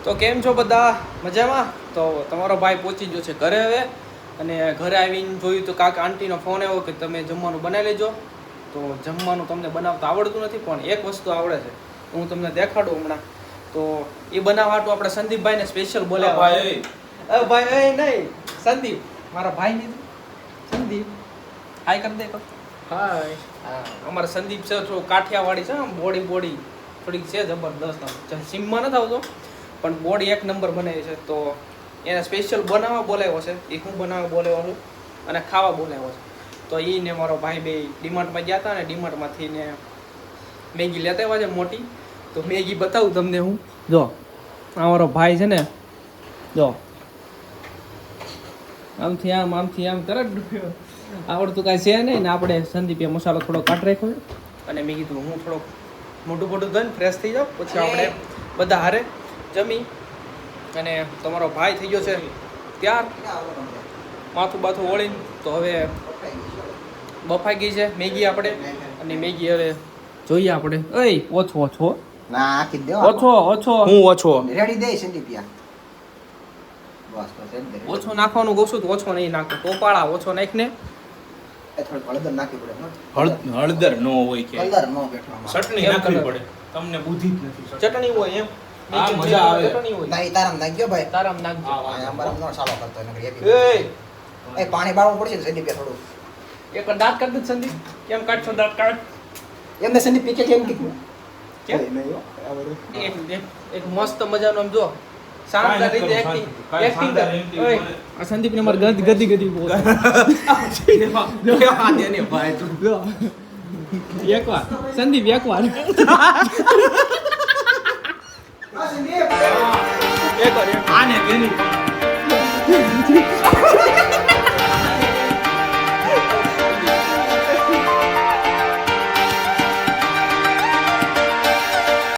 તો કેમ છો બધા મજામાં? તો તમારો ભાઈ પહોંચી ગયો છે ઘરે હવે, અને ઘરે આવીને જોયું તો કાંક આંટીનો ફોન આવ્યો કે તમે જમવાનું બનાવી લેજો. તો જમવાનું તમને બનાવતા આવડતું નથી, પણ એક વસ્તુ આવડે છે, હું તમને દેખાડું હમણાં. તો એ બનાવવા હાટું આપણે સંદીપભાઈને સ્પેશિયલ બોલાવ્યા. ભાઈ નહીં, સંદીપ મારા ભાઈ નહીં, સંદીપ હાય કરી દે. હાય. હા, અમારા સંદીપ છે થોડું કાઠિયાવાડી છે, આમ બોડી થોડીક છે જબરદસ્ત, સિમમાં નથી આવતો પણ બોડી એક નંબર બનાવી છે. તો એને સ્પેશિયલ બનાવવા બોલાવ્યો છે, એ હું બનાવવા બોલાવ્યો છું અને ખાવા બોલાવ્યો છે. તો એ ને મારો ભાઈ બે ડીમાર્ટમાં ગયા હતા ને ડીમાર્ટમાંથી ને મેગી લેતા આવ્યા છે મોટી. તો મેગી બતાવું તમને હું. જો આ મારો ભાઈ છે ને, જો આમથી આમ તરત ડૂબ્યો. આવડતું કાંઈ છે નહીં ને આપણે સંદીપે મસાલો થોડો કાઢ રાખ્યો અને મેં કીધું હું થોડોક મોટું ધોઈને ફ્રેશ થઈ જાઉં, પછી આપણે બધા હારે જમી. અને તમારો ભાઈ થઈ ગયો છે ત્યાર, માથું બાથું ઓળીને. તો હવે બફાઈ ગઈ છે મેગી આપણે, અને મેગી હવે જોઈએ આપણે. ઓછો ના આખી દે ઓછો હું ઓછો રેડી દે સંદીપિયા બસ બસ એમ દે ઓછો નાખવાનું કહું છું તો ઓછો નહીં નાખતો. ટોપાળા ઓછો નાખ ને. એ થોડું હળદર નાખી પડે હળદર નો હોય કે કલર નો બેઠો ચટણી નાખવી પડે. તમને બુદ્ધિ જ નથી. ચટણી હોય એમ આ મજા આવે. ચટણી હોય. ના ઈ તારામ નાખજો ભાઈ તારામ નાખજો. અમારા નો સાલો કરતો નકર એ એ પાણી બાળવું પડશે ને સંદીપિયા થોડું એક દાંત કાઢ દે સંદીપ. કેમ કાઢશો દાંત? કાઢ. એમને સંદીપ પીકે કેમ કીધું કેમ? એક મસ્ત મજાનો આમ જો શાંત રીતે એક્ટિંગ કર. આ સંદીપ ને માર ગદી બોલ. એકવાર સંદીપ એકવાર આને કેની